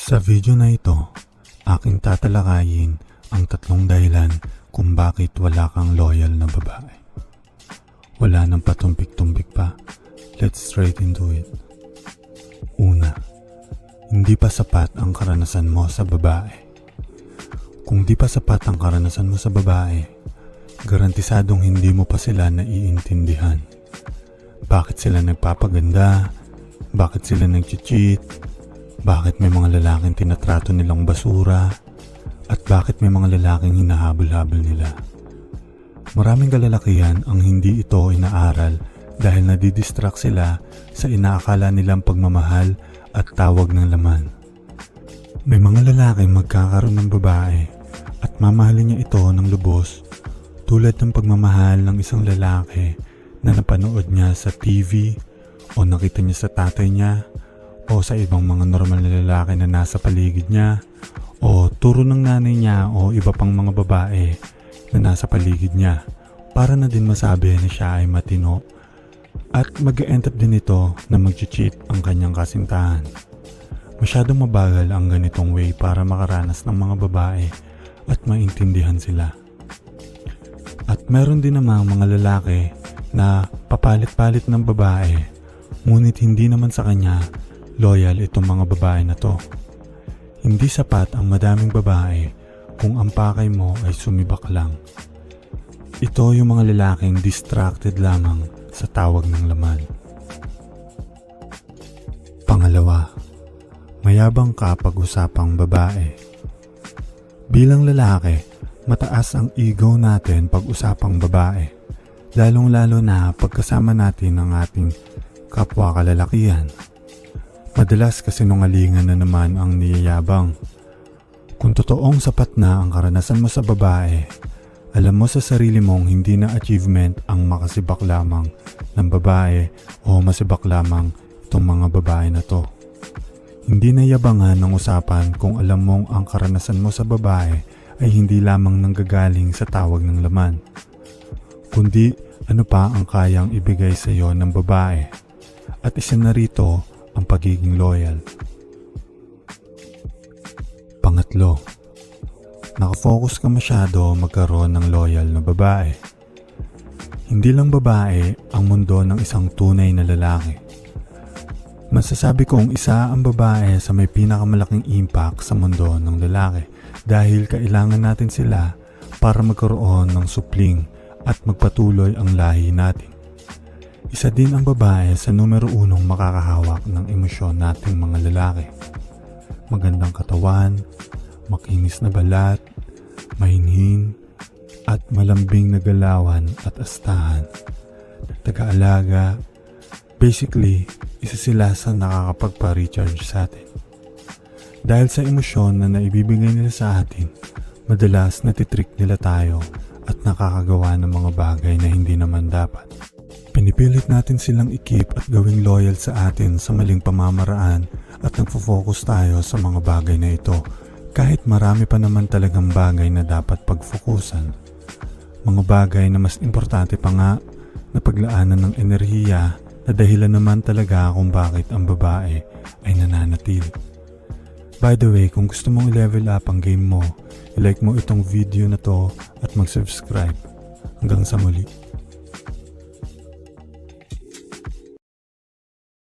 Sa video na ito, aking tatalakayin ang 3 dahilan kung bakit wala kang loyal na babae. Wala nang patumpik-tumpik pa. Let's straight into it. Una, hindi pa sapat ang karanasan mo sa babae. Kung di pa sapat ang karanasan mo sa babae, garantisadong hindi mo pa sila naiintindihan. Bakit sila nagpapaganda? Bakit sila nag-cheat? Bakit may mga lalaking tinatrato nilang basura? At bakit may mga lalaking hinahabol-habol nila? Maraming kalalakihan ang hindi ito inaaral dahil nadidistract sila sa inaakala nilang pagmamahal at tawag ng laman. May mga lalaking magkakaroon ng babae at mamahalin niya ito ng lubos tulad ng pagmamahal ng isang lalaki na napanood niya sa TV o nakita niya sa tatay niya o sa ibang mga normal na lalaki na nasa paligid niya o turo ng nanay niya o iba pang mga babae na nasa paligid niya para na din masabi na siya ay matino at mag-e-end up din ito na mag-cheat ang kanyang kasintahan. Masyadong mabagal ang ganitong way para makaranas ng mga babae at maintindihan sila. At meron din namang mga lalaki na papalit-palit ng babae ngunit hindi naman sa kanya loyal itong mga babae na to. Hindi sapat ang madaming babae kung ang pakay mo ay sumibak lang. Ito yung mga lalaking distracted lamang sa tawag ng laman. Pangalawa, mayabang ka pag-usapang babae. Bilang lalaki, mataas ang ego natin pag-usapang babae. Lalong-lalo na pagkasama natin ang ating kapwa kalalakihan. Madalas kasinungalingan na naman ang niyayabang. Kung totoong sapat na ang karanasan mo sa babae, alam mo sa sarili mong hindi na achievement ang makasibak lamang ng babae o masibak lamang itong mga babae na to. Hindi na yabangan ng usapan kung alam mong ang karanasan mo sa babae ay hindi lamang nanggagaling sa tawag ng laman, kundi ano pa ang kayang ibigay sa iyo ng babae. At isa na rito ang pagiging loyal. Pangatlo, nakafocus ka masyado magkaroon ng loyal na babae. Hindi lang babae ang mundo ng isang tunay na lalaki. Masasabi kong isa ang babae sa may pinakamalaking impact sa mundo ng lalaki dahil kailangan natin sila para magkaroon ng supling at magpatuloy ang lahi natin. Isa din ang babae sa numero 1 makakahawak ng emosyon nating mga lalaki. Magandang katawan, makinis na balat, mahinhin, at malambing na galawan at astahan. Taga-alaga, basically, isa sila sa nakakapagpa-recharge sa atin. Dahil sa emosyon na naibibigay nila sa atin, madalas natitrick nila tayo at nakakagawa ng mga bagay na hindi naman dapat. Pinipilit natin silang i-keep at gawing loyal sa atin sa maling pamamaraan at nagfo-focus tayo sa mga bagay na ito kahit marami pa naman talagang bagay na dapat pagfokusan. Mga bagay na mas importante pa nga na paglaanan ng enerhiya na dahilan naman talaga kung bakit ang babae ay nananatili. By the way, kung gusto mong i-level up ang game mo, i-like mo itong video na to at mag-subscribe. Hanggang sa muli.